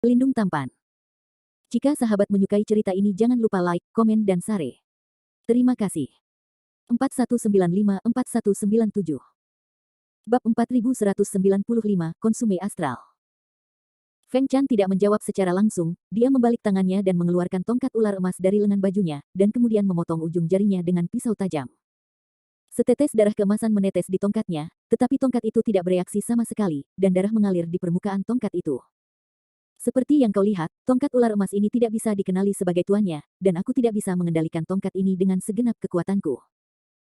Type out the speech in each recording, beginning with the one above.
Pelindung tampan. Jika sahabat menyukai cerita ini jangan lupa like, komen dan share. Terima kasih. 4195-4197 Bab 4195, Konsume Astral. Feng Chan tidak menjawab secara langsung, dia membalik tangannya dan mengeluarkan tongkat ular emas dari lengan bajunya, dan kemudian memotong ujung jarinya dengan pisau tajam. Setetes darah keemasan menetes di tongkatnya, tetapi tongkat itu tidak bereaksi sama sekali, dan darah mengalir di permukaan tongkat itu. Seperti yang kau lihat, tongkat ular emas ini tidak bisa dikenali sebagai tuannya, dan aku tidak bisa mengendalikan tongkat ini dengan segenap kekuatanku.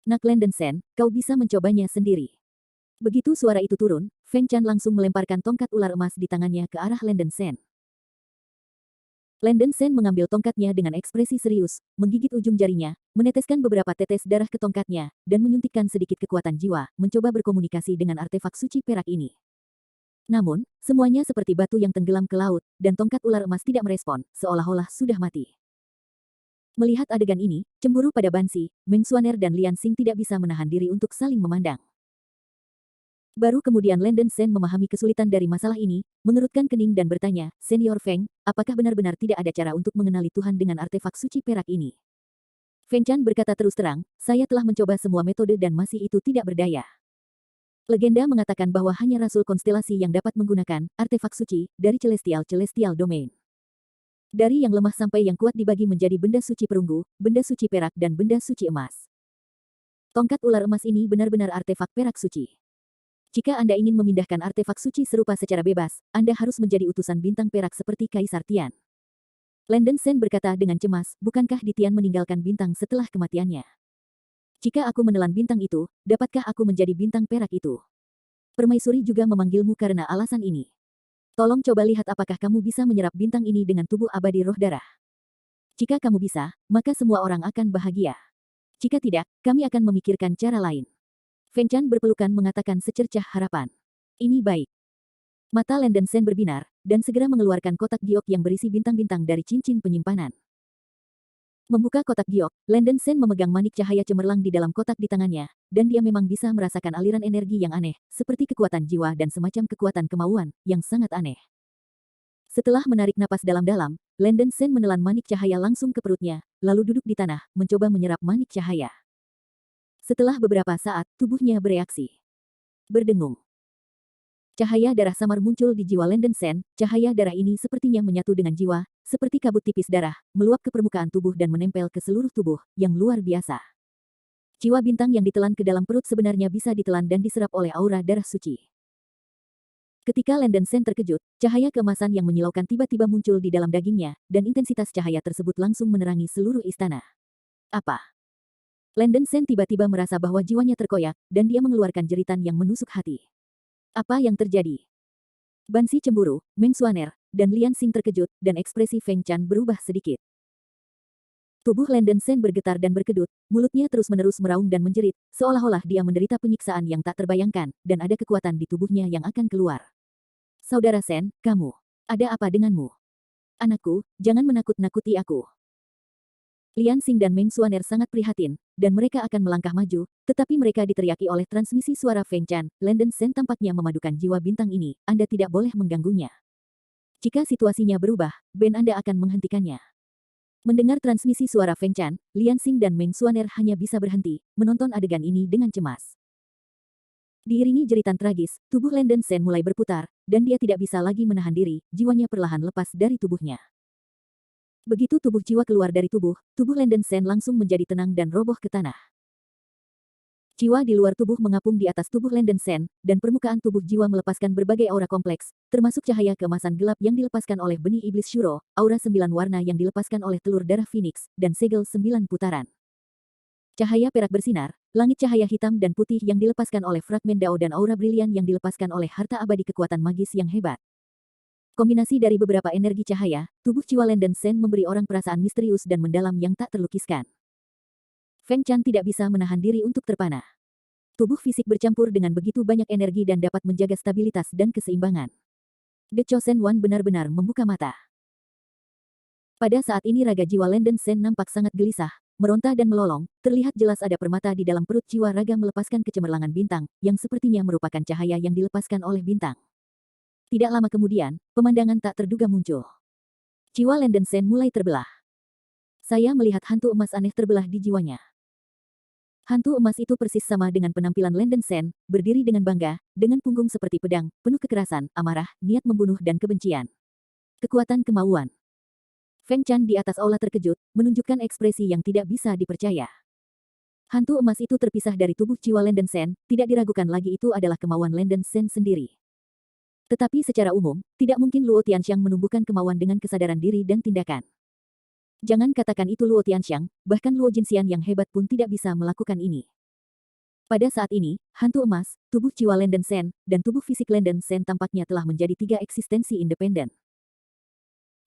Nak Lenden Sen, kau bisa mencobanya sendiri. Begitu suara itu turun, Feng Chan langsung melemparkan tongkat ular emas di tangannya ke arah Lenden Sen. Lenden Sen mengambil tongkatnya dengan ekspresi serius, menggigit ujung jarinya, meneteskan beberapa tetes darah ke tongkatnya, dan menyuntikkan sedikit kekuatan jiwa, mencoba berkomunikasi dengan artefak suci perak ini. Namun, semuanya seperti batu yang tenggelam ke laut, dan tongkat ular emas tidak merespon, seolah-olah sudah mati. Melihat adegan ini, cemburu pada Bansi, Meng Xuaner dan Lian Xing tidak bisa menahan diri untuk saling memandang. Baru kemudian Lenden Sen memahami kesulitan dari masalah ini, mengerutkan kening dan bertanya, Senior Feng, apakah benar-benar tidak ada cara untuk mengenali Tuhan dengan artefak suci perak ini? Feng Chan berkata terus terang, saya telah mencoba semua metode dan masih itu tidak berdaya. Legenda mengatakan bahwa hanya Rasul Konstelasi yang dapat menggunakan artefak suci dari Celestial Domain. Dari yang lemah sampai yang kuat dibagi menjadi benda suci perunggu, benda suci perak dan benda suci emas. Tongkat ular emas ini benar-benar artefak perak suci. Jika Anda ingin memindahkan artefak suci serupa secara bebas, Anda harus menjadi utusan bintang perak seperti Kaisar Tian. Lenden Sen berkata dengan cemas, bukankah di Tian meninggalkan bintang setelah kematiannya? Jika aku menelan bintang itu, dapatkah aku menjadi bintang perak itu? Permaisuri juga memanggilmu karena alasan ini. Tolong coba lihat apakah kamu bisa menyerap bintang ini dengan tubuh abadi roh darah. Jika kamu bisa, maka semua orang akan bahagia. Jika tidak, kami akan memikirkan cara lain. Feng Chan berpelukan mengatakan secercah harapan. Ini baik. Mata Lenden Sen berbinar, dan segera mengeluarkan kotak giok yang berisi bintang-bintang dari cincin penyimpanan. Membuka kotak giok, Lenden Sen memegang manik cahaya cemerlang di dalam kotak di tangannya, dan dia memang bisa merasakan aliran energi yang aneh, seperti kekuatan jiwa dan semacam kekuatan kemauan, yang sangat aneh. Setelah menarik napas dalam-dalam, Lenden Sen menelan manik cahaya langsung ke perutnya, lalu duduk di tanah, mencoba menyerap manik cahaya. Setelah beberapa saat, tubuhnya bereaksi. Berdengung. Cahaya darah samar muncul di jiwa Lenden Sen, cahaya darah ini sepertinya menyatu dengan jiwa, seperti kabut tipis darah, meluap ke permukaan tubuh dan menempel ke seluruh tubuh, yang luar biasa. Jiwa bintang yang ditelan ke dalam perut sebenarnya bisa ditelan dan diserap oleh aura darah suci. Ketika Lenden Sen terkejut, cahaya keemasan yang menyilaukan tiba-tiba muncul di dalam dagingnya, dan intensitas cahaya tersebut langsung menerangi seluruh istana. Apa? Lenden Sen tiba-tiba merasa bahwa jiwanya terkoyak, dan dia mengeluarkan jeritan yang menusuk hati. Apa yang terjadi? Bansi cemburu, Meng Xuaner, dan Lian Xing terkejut, dan ekspresi Feng Chan berubah sedikit. Tubuh Lenden Sen bergetar dan berkedut, mulutnya terus-menerus meraung dan menjerit, seolah-olah dia menderita penyiksaan yang tak terbayangkan, dan ada kekuatan di tubuhnya yang akan keluar. Saudara Sen, kamu. Ada apa denganmu? Anakku, jangan menakut-nakuti aku. Lian Xing dan Meng Xuaner sangat prihatin, dan mereka akan melangkah maju, tetapi mereka diteriaki oleh transmisi suara Feng Chan. Lenden Sen tampaknya memadukan jiwa bintang ini, Anda tidak boleh mengganggunya. Jika situasinya berubah, band Anda akan menghentikannya. Mendengar transmisi suara Feng Chan, Lian Xing dan Meng Xuaner hanya bisa berhenti, menonton adegan ini dengan cemas. Diiringi jeritan tragis, tubuh Lenden Sen mulai berputar, dan dia tidak bisa lagi menahan diri, jiwanya perlahan lepas dari tubuhnya. Begitu tubuh jiwa keluar dari tubuh Lenden Sen langsung menjadi tenang dan roboh ke tanah. Jiwa di luar tubuh mengapung di atas tubuh Lenden Sen, dan permukaan tubuh jiwa melepaskan berbagai aura kompleks, termasuk cahaya keemasan gelap yang dilepaskan oleh benih iblis Shuro, aura 9 warna yang dilepaskan oleh telur darah Phoenix, dan segel 9 putaran. Cahaya perak bersinar, langit cahaya hitam dan putih yang dilepaskan oleh fragmen dao dan aura brilian yang dilepaskan oleh harta abadi kekuatan magis yang hebat. Kombinasi dari beberapa energi cahaya, tubuh jiwa Lenden Sen memberi orang perasaan misterius dan mendalam yang tak terlukiskan. Feng Chan tidak bisa menahan diri untuk terpana. Tubuh fisik bercampur dengan begitu banyak energi dan dapat menjaga stabilitas dan keseimbangan. The Chosen One benar-benar membuka mata. Pada saat ini raga jiwa Lenden Sen nampak sangat gelisah, meronta dan melolong, terlihat jelas ada permata di dalam perut jiwa raga melepaskan kecemerlangan bintang, yang sepertinya merupakan cahaya yang dilepaskan oleh bintang. Tidak lama kemudian, pemandangan tak terduga muncul. Jiwa Landen Sen mulai terbelah. Saya melihat hantu emas aneh terbelah di jiwanya. Hantu emas itu persis sama dengan penampilan Landen Sen, berdiri dengan bangga, dengan punggung seperti pedang, penuh kekerasan, amarah, niat membunuh dan kebencian. Kekuatan kemauan. Feng Chan di atas aula terkejut, menunjukkan ekspresi yang tidak bisa dipercaya. Hantu emas itu terpisah dari tubuh jiwa Landen Sen, tidak diragukan lagi itu adalah kemauan Landen Sen sendiri. Tetapi secara umum, tidak mungkin Luo Tianxiang menumbuhkan kemauan dengan kesadaran diri dan tindakan. Jangan katakan itu Luo Tianxiang, bahkan Luo Jinxian yang hebat pun tidak bisa melakukan ini. Pada saat ini, hantu emas, tubuh jiwa Landen Sen, dan tubuh fisik Landen Sen tampaknya telah menjadi tiga eksistensi independen.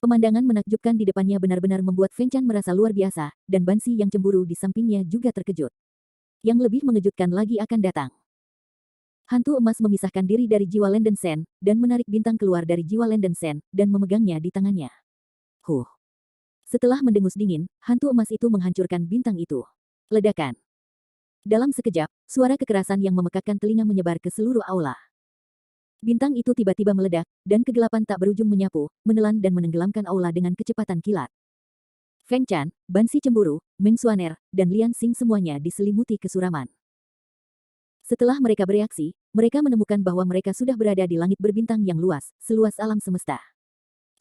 Pemandangan menakjubkan di depannya benar-benar membuat Feng Chan merasa luar biasa, dan Bansi yang cemburu di sampingnya juga terkejut. Yang lebih mengejutkan lagi akan datang. Hantu emas memisahkan diri dari jiwa Landen Sen, dan menarik bintang keluar dari jiwa Landen Sen, dan memegangnya di tangannya. Setelah mendengus dingin, hantu emas itu menghancurkan bintang itu. Ledakan. Dalam sekejap, suara kekerasan yang memekakkan telinga menyebar ke seluruh aula. Bintang itu tiba-tiba meledak, dan kegelapan tak berujung menyapu, menelan dan menenggelamkan aula dengan kecepatan kilat. Feng Chan, Bansi cemburu, Meng Xuaner, dan Lian Xing semuanya diselimuti kesuraman. Setelah mereka bereaksi, mereka menemukan bahwa mereka sudah berada di langit berbintang yang luas, seluas alam semesta.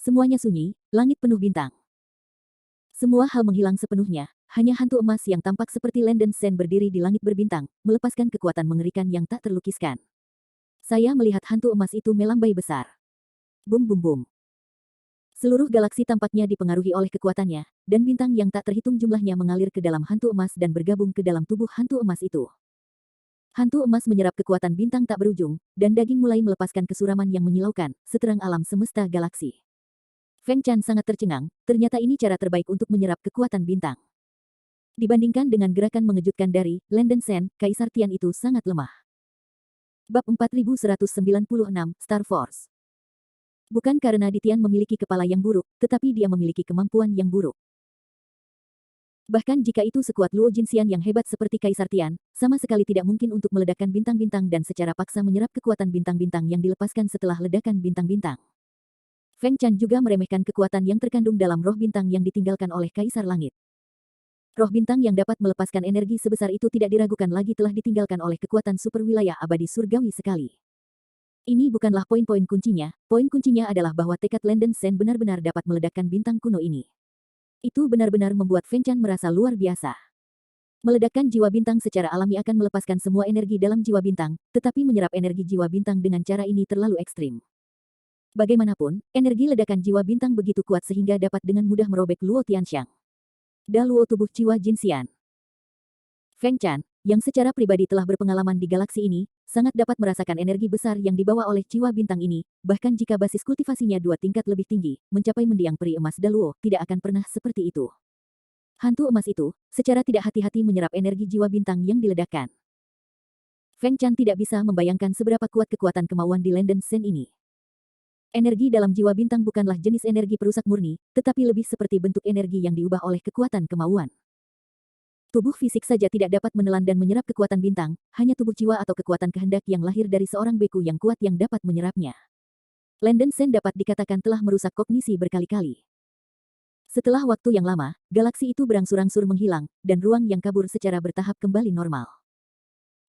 Semuanya sunyi, langit penuh bintang. Semua hal menghilang sepenuhnya, hanya hantu emas yang tampak seperti Landen Sen berdiri di langit berbintang, melepaskan kekuatan mengerikan yang tak terlukiskan. Saya melihat hantu emas itu melambai besar. Bum bum bum. Seluruh galaksi tampaknya dipengaruhi oleh kekuatannya, dan bintang yang tak terhitung jumlahnya mengalir ke dalam hantu emas dan bergabung ke dalam tubuh hantu emas itu. Hantu emas menyerap kekuatan bintang tak berujung, dan daging mulai melepaskan kesuraman yang menyilaukan, seterang alam semesta galaksi. Feng Chan sangat tercengang, ternyata ini cara terbaik untuk menyerap kekuatan bintang. Dibandingkan dengan gerakan mengejutkan dari Landen Sen, Kaisar Tian itu sangat lemah. Bab 4196, Star Force. Bukan karena Di Tian memiliki kepala yang buruk, tetapi dia memiliki kemampuan yang buruk. Bahkan jika itu sekuat Luo Jinxian yang hebat seperti Kaisar Tian, sama sekali tidak mungkin untuk meledakkan bintang-bintang dan secara paksa menyerap kekuatan bintang-bintang yang dilepaskan setelah ledakan bintang-bintang. Feng Chan juga meremehkan kekuatan yang terkandung dalam roh bintang yang ditinggalkan oleh Kaisar Langit. Roh bintang yang dapat melepaskan energi sebesar itu tidak diragukan lagi telah ditinggalkan oleh kekuatan super wilayah abadi surgawi sekali. Ini bukanlah poin-poin kuncinya adalah bahwa tekad Landen Sen benar-benar dapat meledakkan bintang kuno ini. Itu benar-benar membuat Feng Chan merasa luar biasa. Meledakkan jiwa bintang secara alami akan melepaskan semua energi dalam jiwa bintang, tetapi menyerap energi jiwa bintang dengan cara ini terlalu ekstrim. Bagaimanapun, energi ledakan jiwa bintang begitu kuat sehingga dapat dengan mudah merobek Luo Tianxiang. Luo tubuh jiwa Jinxian. Feng Chan, yang secara pribadi telah berpengalaman di galaksi ini, sangat dapat merasakan energi besar yang dibawa oleh jiwa bintang ini, bahkan jika basis kultivasinya 2 tingkat lebih tinggi, mencapai mendiang peri emas Luo, tidak akan pernah seperti itu. Hantu emas itu, secara tidak hati-hati menyerap energi jiwa bintang yang diledakkan. Feng Chan tidak bisa membayangkan seberapa kuat kekuatan kemauan di Landen Sen ini. Energi dalam jiwa bintang bukanlah jenis energi perusak murni, tetapi lebih seperti bentuk energi yang diubah oleh kekuatan kemauan. Tubuh fisik saja tidak dapat menelan dan menyerap kekuatan bintang, hanya tubuh jiwa atau kekuatan kehendak yang lahir dari seorang beku yang kuat yang dapat menyerapnya. Landen Sen dapat dikatakan telah merusak kognisi berkali-kali. Setelah waktu yang lama, galaksi itu berangsur-angsur menghilang, dan ruang yang kabur secara bertahap kembali normal.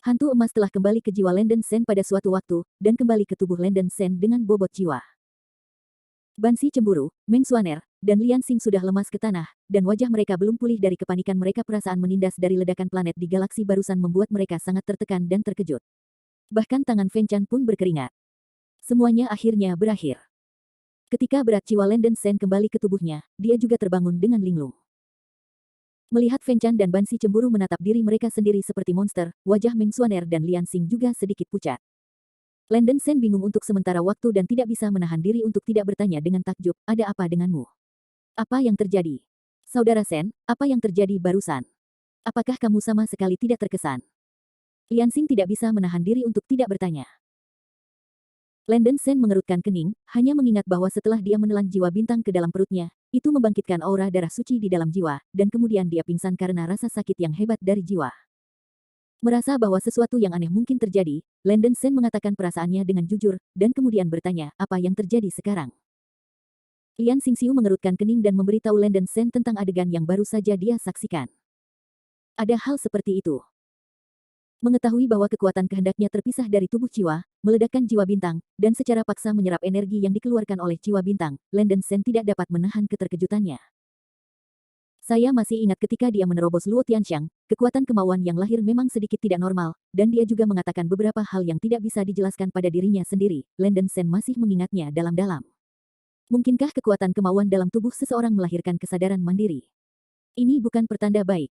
Hantu emas telah kembali ke jiwa Landen Sen pada suatu waktu, dan kembali ke tubuh Landen Sen dengan bobot jiwa. Bansi cemburu, Meng Xuaner, dan Lian Xing sudah lemas ke tanah, dan wajah mereka belum pulih dari kepanikan mereka. Perasaan menindas dari ledakan planet di galaksi barusan membuat mereka sangat tertekan dan terkejut. Bahkan tangan Feng Chan pun berkeringat. Semuanya akhirnya berakhir. Ketika berat jiwa Landen Sen kembali ke tubuhnya, dia juga terbangun dengan linglung. Melihat Feng Chan dan Bansi cemburu menatap diri mereka sendiri seperti monster, wajah Meng Xuaner dan Lian Xing juga sedikit pucat. Landen Sen bingung untuk sementara waktu dan tidak bisa menahan diri untuk tidak bertanya dengan takjub, ada apa denganmu? Apa yang terjadi? Saudara Sen, apa yang terjadi barusan? Apakah kamu sama sekali tidak terkesan? Lian Xing tidak bisa menahan diri untuk tidak bertanya. Landen Sen mengerutkan kening, hanya mengingat bahwa setelah dia menelan jiwa bintang ke dalam perutnya, itu membangkitkan aura darah suci di dalam jiwa, dan kemudian dia pingsan karena rasa sakit yang hebat dari jiwa. Merasa bahwa sesuatu yang aneh mungkin terjadi, Landon Sen mengatakan perasaannya dengan jujur, dan kemudian bertanya, apa yang terjadi sekarang? Lian Xingxiu mengerutkan kening dan memberitahu Landon Sen tentang adegan yang baru saja dia saksikan. Ada hal seperti itu. Mengetahui bahwa kekuatan kehendaknya terpisah dari tubuh jiwa, meledakkan jiwa bintang, dan secara paksa menyerap energi yang dikeluarkan oleh jiwa bintang, Landon Sen tidak dapat menahan keterkejutannya. Saya masih ingat ketika dia menerobos Luo Tianxiang, kekuatan kemauan yang lahir memang sedikit tidak normal, dan dia juga mengatakan beberapa hal yang tidak bisa dijelaskan pada dirinya sendiri. Landon Sen masih mengingatnya dalam-dalam. Mungkinkah kekuatan kemauan dalam tubuh seseorang melahirkan kesadaran mandiri? Ini bukan pertanda baik.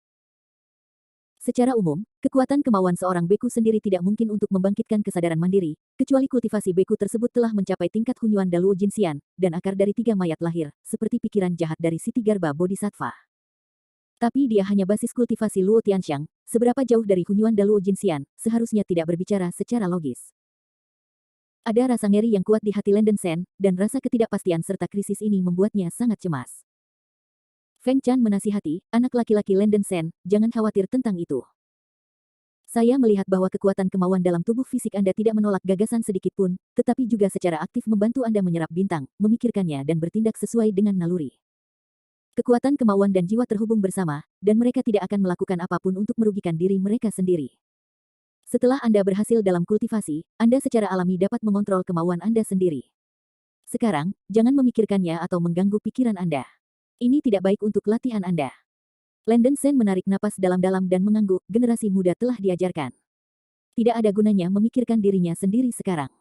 Secara umum, kekuatan kemauan seorang beku sendiri tidak mungkin untuk membangkitkan kesadaran mandiri, kecuali kultivasi beku tersebut telah mencapai tingkat Hunyuan Daluo Jinxian, dan akar dari 3 mayat lahir, seperti pikiran jahat dari Siti Garba Bodhisattva. Tapi dia hanya basis kultivasi Luo Tianxiang, seberapa jauh dari Hunyuan Daluo Jinxian, seharusnya tidak berbicara secara logis. Ada rasa ngeri yang kuat di hati Landon Sen, dan rasa ketidakpastian serta krisis ini membuatnya sangat cemas. Feng Chan menasihati, anak laki-laki Landon Sen, jangan khawatir tentang itu. Saya melihat bahwa kekuatan kemauan dalam tubuh fisik Anda tidak menolak gagasan sedikit pun, tetapi juga secara aktif membantu Anda menyerap bintang, memikirkannya dan bertindak sesuai dengan naluri. Kekuatan kemauan dan jiwa terhubung bersama, dan mereka tidak akan melakukan apapun untuk merugikan diri mereka sendiri. Setelah Anda berhasil dalam kultivasi, Anda secara alami dapat mengontrol kemauan Anda sendiri. Sekarang, jangan memikirkannya atau mengganggu pikiran Anda. Ini tidak baik untuk latihan Anda. Landon Sen menarik napas dalam-dalam dan mengangguk, generasi muda telah diajarkan. Tidak ada gunanya memikirkan dirinya sendiri sekarang.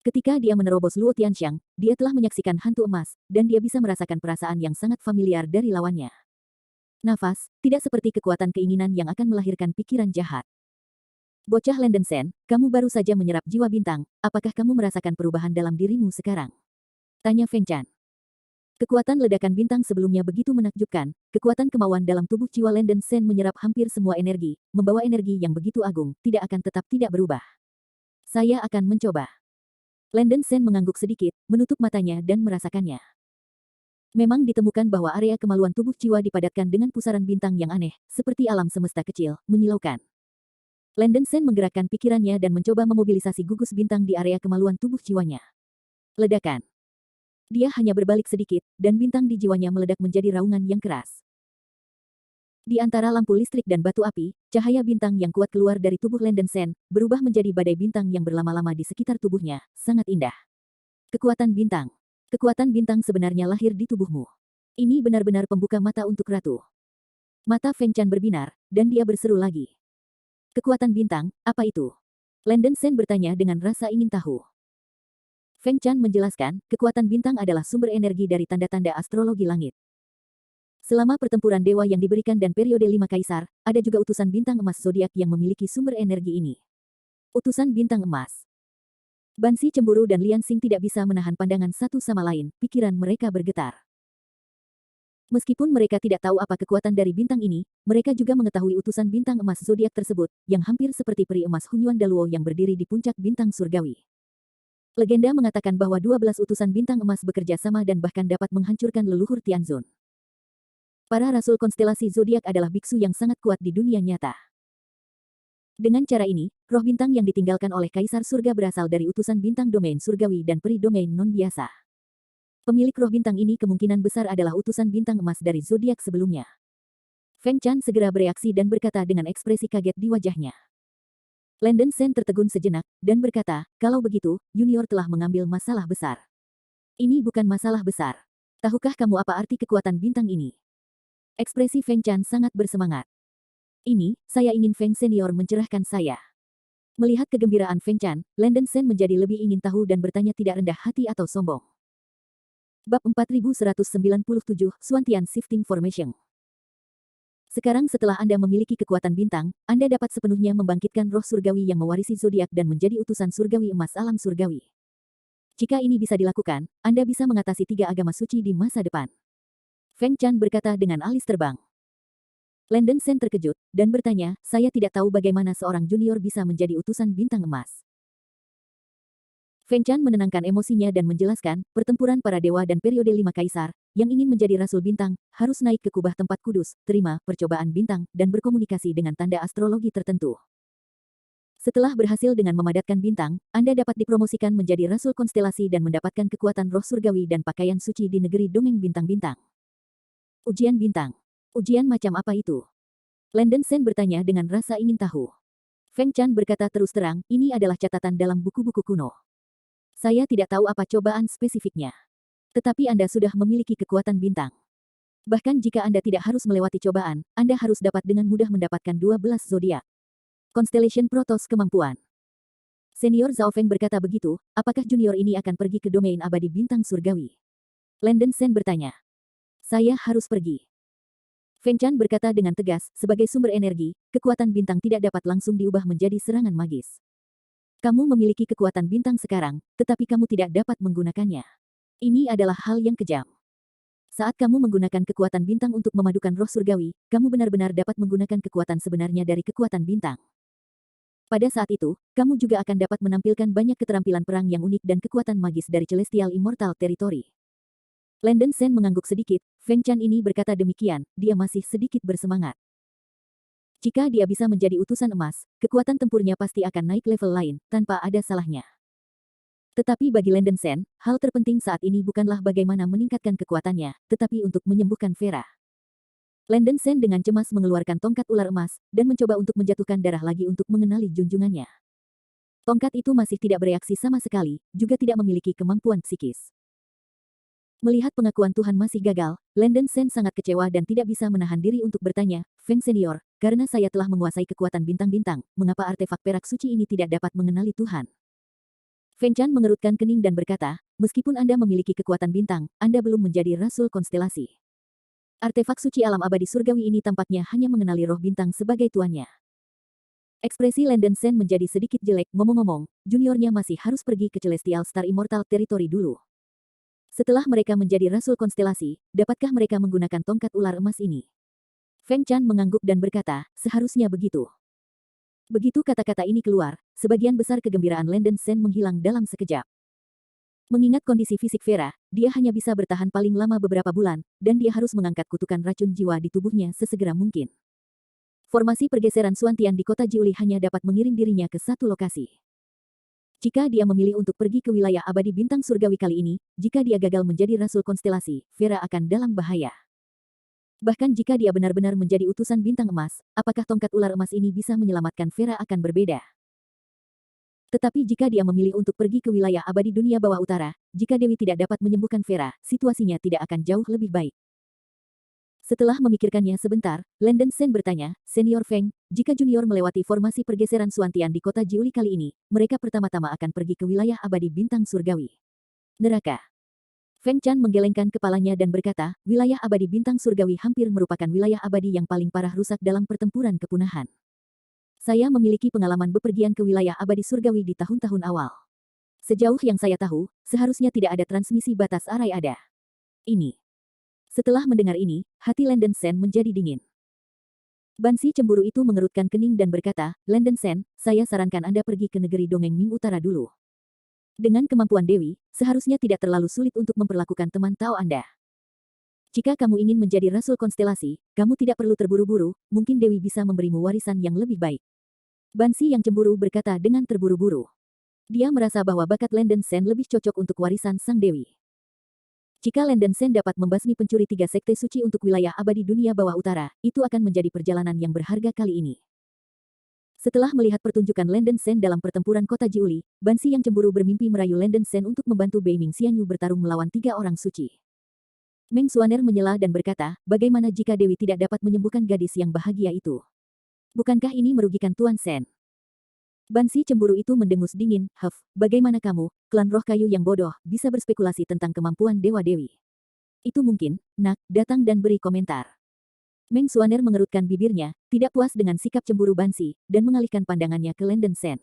Ketika dia menerobos Luo Tianxiang, dia telah menyaksikan hantu emas, dan dia bisa merasakan perasaan yang sangat familiar dari lawannya. Nafas, tidak seperti kekuatan keinginan yang akan melahirkan pikiran jahat. Bocah Landon Sen, kamu baru saja menyerap jiwa bintang, apakah kamu merasakan perubahan dalam dirimu sekarang? Tanya Feng Chan. Kekuatan ledakan bintang sebelumnya begitu menakjubkan, kekuatan kemauan dalam tubuh jiwa Landon Sen menyerap hampir semua energi, membawa energi yang begitu agung, tidak akan tetap tidak berubah. Saya akan mencoba. Landon Sen mengangguk sedikit, menutup matanya dan merasakannya. Memang ditemukan bahwa area kemaluan tubuh jiwa dipadatkan dengan pusaran bintang yang aneh, seperti alam semesta kecil, menyilaukan. Landon Sen menggerakkan pikirannya dan mencoba memobilisasi gugus bintang di area kemaluan tubuh jiwanya. Ledakan. Dia hanya berbalik sedikit, dan bintang di jiwanya meledak menjadi raungan yang keras. Di antara lampu listrik dan batu api, cahaya bintang yang kuat keluar dari tubuh Landon Sen, berubah menjadi badai bintang yang berlama-lama di sekitar tubuhnya, sangat indah. Kekuatan bintang. Kekuatan bintang sebenarnya lahir di tubuhmu. Ini benar-benar pembuka mata untuk ratu. Mata Feng Chan berbinar, dan dia berseru lagi. Kekuatan bintang, apa itu? Landon Sen bertanya dengan rasa ingin tahu. Feng Chan menjelaskan, kekuatan bintang adalah sumber energi dari tanda-tanda astrologi langit. Selama pertempuran dewa yang diberikan dan periode 5 kaisar, ada juga utusan bintang emas zodiak yang memiliki sumber energi ini. Utusan bintang emas. Bansi cemburu dan Lian Xing tidak bisa menahan pandangan satu sama lain, pikiran mereka bergetar. Meskipun mereka tidak tahu apa kekuatan dari bintang ini, mereka juga mengetahui utusan bintang emas zodiak tersebut, yang hampir seperti peri emas Hunyuan Daluo yang berdiri di puncak bintang surgawi. Legenda mengatakan bahwa 12 utusan bintang emas bekerja sama dan bahkan dapat menghancurkan leluhur Tianzun. Para rasul konstelasi zodiak adalah biksu yang sangat kuat di dunia nyata. Dengan cara ini, roh bintang yang ditinggalkan oleh kaisar surga berasal dari utusan bintang domain surgawi dan peri domain non-biasa. Pemilik roh bintang ini kemungkinan besar adalah utusan bintang emas dari zodiak sebelumnya. Feng Chan segera bereaksi dan berkata dengan ekspresi kaget di wajahnya. Landon Sen tertegun sejenak, dan berkata, kalau begitu, Junior telah mengambil masalah besar. Ini bukan masalah besar. Tahukah kamu apa arti kekuatan bintang ini? Ekspresi Feng Chan sangat bersemangat. Ini, saya ingin Feng Senior mencerahkan saya. Melihat kegembiraan Feng Chan, Landon Sen menjadi lebih ingin tahu dan bertanya tidak rendah hati atau sombong. Bab 4197, Suantian Shifting Formation. Sekarang setelah Anda memiliki kekuatan bintang, Anda dapat sepenuhnya membangkitkan roh surgawi yang mewarisi zodiak dan menjadi utusan surgawi emas alam surgawi. Jika ini bisa dilakukan, Anda bisa mengatasi 3 agama suci di masa depan. Feng Chan berkata dengan alis terbang. Landon Sen terkejut, dan bertanya, saya tidak tahu bagaimana seorang junior bisa menjadi utusan bintang emas. Feng Chan menenangkan emosinya dan menjelaskan, pertempuran para dewa dan periode 5 kaisar, yang ingin menjadi rasul bintang, harus naik ke kubah tempat kudus, terima percobaan bintang, dan berkomunikasi dengan tanda astrologi tertentu. Setelah berhasil dengan memadatkan bintang, Anda dapat dipromosikan menjadi Rasul Konstelasi dan mendapatkan kekuatan roh surgawi dan pakaian suci di negeri dongeng bintang-bintang. Ujian bintang. Ujian macam apa itu? Landon Sen bertanya dengan rasa ingin tahu. Feng Chan berkata terus terang, ini adalah catatan dalam buku-buku kuno. Saya tidak tahu apa cobaan spesifiknya. Tetapi Anda sudah memiliki kekuatan bintang. Bahkan jika Anda tidak harus melewati cobaan, Anda harus dapat dengan mudah mendapatkan 12 zodiak. Constellation Protos kemampuan. Senior Zhao Feng berkata begitu, apakah junior ini akan pergi ke domain abadi bintang surgawi? Landon Sen bertanya. Saya harus pergi. Feng Chan berkata dengan tegas, sebagai sumber energi, kekuatan bintang tidak dapat langsung diubah menjadi serangan magis. Kamu memiliki kekuatan bintang sekarang, tetapi kamu tidak dapat menggunakannya. Ini adalah hal yang kejam. Saat kamu menggunakan kekuatan bintang untuk memadukan roh surgawi, kamu benar-benar dapat menggunakan kekuatan sebenarnya dari kekuatan bintang. Pada saat itu, kamu juga akan dapat menampilkan banyak keterampilan perang yang unik dan kekuatan magis dari Celestial Immortal Territory. Landon Sen mengangguk sedikit, Feng Chan ini berkata demikian, dia masih sedikit bersemangat. Jika dia bisa menjadi utusan emas, kekuatan tempurnya pasti akan naik level lain, tanpa ada salahnya. Tetapi bagi Landon Sen, hal terpenting saat ini bukanlah bagaimana meningkatkan kekuatannya, tetapi untuk menyembuhkan Vera. Landon Sen dengan cemas mengeluarkan tongkat ular emas, dan mencoba untuk menjatuhkan darah lagi untuk mengenali junjungannya. Tongkat itu masih tidak bereaksi sama sekali, juga tidak memiliki kemampuan psikis. Melihat pengakuan Tuhan masih gagal, Landon Sen sangat kecewa dan tidak bisa menahan diri untuk bertanya, Feng Senior, karena saya telah menguasai kekuatan bintang-bintang, mengapa artefak perak suci ini tidak dapat mengenali Tuhan? Feng Chan mengerutkan kening dan berkata, meskipun Anda memiliki kekuatan bintang, Anda belum menjadi Rasul Konstelasi. Artefak suci alam abadi surgawi ini tampaknya hanya mengenali roh bintang sebagai tuannya. Ekspresi Landon Sen menjadi sedikit jelek, ngomong-ngomong, juniornya masih harus pergi ke Celestial Star Immortal Territory dulu. Setelah mereka menjadi Rasul Konstelasi, dapatkah mereka menggunakan tongkat ular emas ini? Feng Chan mengangguk dan berkata, seharusnya begitu. Begitu kata-kata ini keluar, sebagian besar kegembiraan Landon Sen menghilang dalam sekejap. Mengingat kondisi fisik Vera, dia hanya bisa bertahan paling lama beberapa bulan, dan dia harus mengangkat kutukan racun jiwa di tubuhnya sesegera mungkin. Formasi pergeseran Suantian di kota Jiuli hanya dapat mengirim dirinya ke satu lokasi. Jika dia memilih untuk pergi ke wilayah abadi bintang surgawi kali ini, jika dia gagal menjadi Rasul Konstelasi, Vera akan dalam bahaya. Bahkan jika dia benar-benar menjadi utusan bintang emas, apakah tongkat ular emas ini bisa menyelamatkan Vera akan berbeda. Tetapi jika dia memilih untuk pergi ke wilayah abadi dunia bawah utara, jika Dewi tidak dapat menyembuhkan Vera, situasinya tidak akan jauh lebih baik. Setelah memikirkannya sebentar, Landon Sen bertanya, Senior Feng, jika junior melewati formasi pergeseran Suantian di kota Jiuli kali ini, mereka pertama-tama akan pergi ke wilayah abadi bintang surgawi. Neraka. Feng Chan menggelengkan kepalanya dan berkata, wilayah abadi bintang surgawi hampir merupakan wilayah abadi yang paling parah rusak dalam pertempuran kepunahan. Saya memiliki pengalaman bepergian ke wilayah abadi surgawi di tahun-tahun awal. Sejauh yang saya tahu, seharusnya tidak ada transmisi batas arai ada. Ini. Setelah mendengar ini, hati Landon Sen menjadi dingin. Bansi cemburu itu mengerutkan kening dan berkata, Landon Sen, saya sarankan Anda pergi ke negeri dongeng Ming Utara dulu. Dengan kemampuan Dewi, seharusnya tidak terlalu sulit untuk memperlakukan teman Tao Anda. Jika kamu ingin menjadi Rasul Konstelasi, kamu tidak perlu terburu-buru, mungkin Dewi bisa memberimu warisan yang lebih baik. Bansi yang cemburu berkata dengan terburu-buru. Dia merasa bahwa bakat Landon Sen lebih cocok untuk warisan Sang Dewi. Jika Landon Sen dapat membasmi pencuri 3 sekte suci untuk wilayah abadi dunia bawah utara, itu akan menjadi perjalanan yang berharga kali ini. Setelah melihat pertunjukan Landon Sen dalam pertempuran kota Jiuli, Bansi yang cemburu bermimpi merayu Landon Sen untuk membantu Bei Ming Xianyu bertarung melawan 3 orang suci. Meng Xuaner menyela dan berkata, bagaimana jika Dewi tidak dapat menyembuhkan gadis yang bahagia itu? Bukankah ini merugikan Tuan Sen? Bansi cemburu itu mendengus dingin, bagaimana kamu, klan roh kayu yang bodoh, bisa berspekulasi tentang kemampuan Dewa Dewi? Itu mungkin, nak, datang dan beri komentar. Meng Xuaner mengerutkan bibirnya, tidak puas dengan sikap cemburu Bansi, dan mengalihkan pandangannya ke Landon Sen.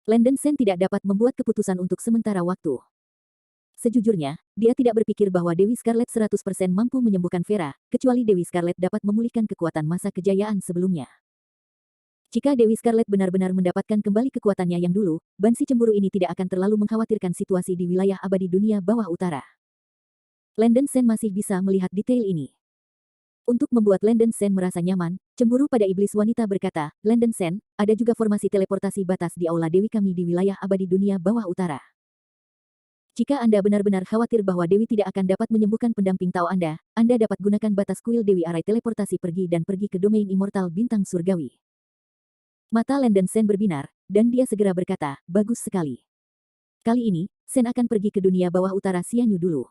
Landon Sen tidak dapat membuat keputusan untuk sementara waktu. Sejujurnya, dia tidak berpikir bahwa Dewi Scarlet 100% mampu menyembuhkan Vera, kecuali Dewi Scarlet dapat memulihkan kekuatan masa kejayaan sebelumnya. Jika Dewi Scarlet benar-benar mendapatkan kembali kekuatannya yang dulu, Bansi cemburu ini tidak akan terlalu mengkhawatirkan situasi di wilayah abadi dunia bawah utara. Landon Sen masih bisa melihat detail ini. Untuk membuat Landen Sen merasa nyaman, cemburu pada iblis wanita berkata, Landen Sen, ada juga formasi teleportasi batas di aula Dewi kami di wilayah abadi dunia bawah utara. Jika Anda benar-benar khawatir bahwa Dewi tidak akan dapat menyembuhkan pendamping Tao Anda dapat gunakan batas kuil Dewi Arai teleportasi pergi dan pergi ke domain immortal bintang surgawi. Mata Landen Sen berbinar, dan dia segera berkata, bagus sekali. Kali ini, Sen akan pergi ke dunia bawah utara Xianyu dulu.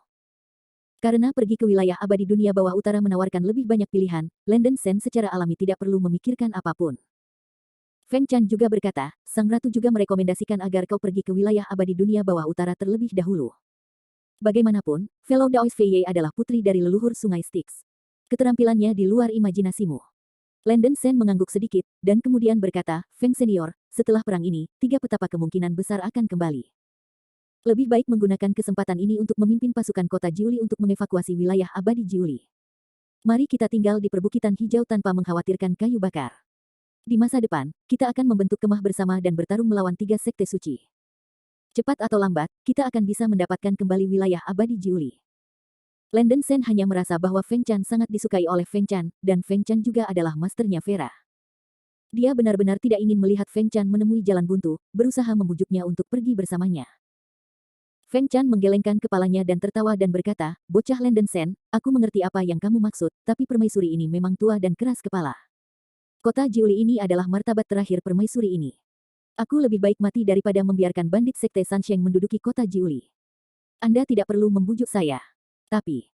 Karena pergi ke wilayah abadi dunia bawah utara menawarkan lebih banyak pilihan, Landen Sen secara alami tidak perlu memikirkan apapun. Feng Chan juga berkata, sang ratu juga merekomendasikan agar kau pergi ke wilayah abadi dunia bawah utara terlebih dahulu. Bagaimanapun, Fellow Daoist Fei adalah putri dari leluhur Sungai Styx. Keterampilannya di luar imajinasimu. Landen Sen mengangguk sedikit, dan kemudian berkata, Feng Senior, setelah perang ini, 3 petapa kemungkinan besar akan kembali. Lebih baik menggunakan kesempatan ini untuk memimpin pasukan kota Jiuli untuk mengevakuasi wilayah abadi Jiuli. Mari kita tinggal di perbukitan hijau tanpa mengkhawatirkan kayu bakar. Di masa depan, kita akan membentuk kemah bersama dan bertarung melawan 3 sekte suci. Cepat atau lambat, kita akan bisa mendapatkan kembali wilayah abadi Jiuli. Landen Sen hanya merasa bahwa Feng Chan sangat disukai oleh Feng Chan, dan Feng Chan juga adalah masternya Vera. Dia benar-benar tidak ingin melihat Feng Chan menemui jalan buntu, berusaha membujuknya untuk pergi bersamanya. Feng Chan menggelengkan kepalanya dan tertawa dan berkata, bocah Landen Sen, aku mengerti apa yang kamu maksud, tapi permaisuri ini memang tua dan keras kepala. Kota Jiuli ini adalah martabat terakhir permaisuri ini. Aku lebih baik mati daripada membiarkan bandit sekte Sansheng menduduki kota Jiuli. Anda tidak perlu membujuk saya. Tapi,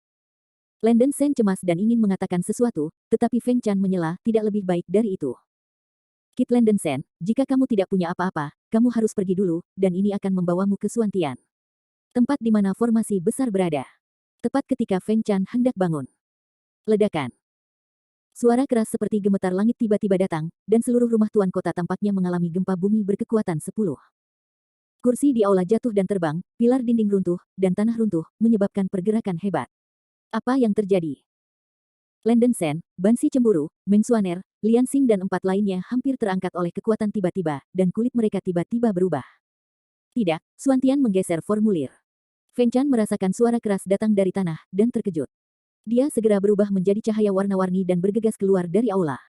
Landen Sen cemas dan ingin mengatakan sesuatu, tetapi Feng Chan menyela, tidak lebih baik dari itu. Kit Landen Sen, jika kamu tidak punya apa-apa, kamu harus pergi dulu, dan ini akan membawamu ke Suantian. Tempat di mana formasi besar berada. Tepat ketika Feng Chan hendak bangun. Ledakan. Suara keras seperti gemetar langit tiba-tiba datang, dan seluruh rumah tuan kota tampaknya mengalami gempa bumi berkekuatan 10. Kursi di aula jatuh dan terbang, pilar dinding runtuh, dan tanah runtuh, menyebabkan pergerakan hebat. Apa yang terjadi? Landen Sen, Bansi Cemburu, Meng Xuaner, Lian Xing dan 4 lainnya hampir terangkat oleh kekuatan tiba-tiba, dan kulit mereka tiba-tiba berubah. Tidak, Suantian menggeser formulir. Feng Chan merasakan suara keras datang dari tanah, dan terkejut. Dia segera berubah menjadi cahaya warna-warni dan bergegas keluar dari aula.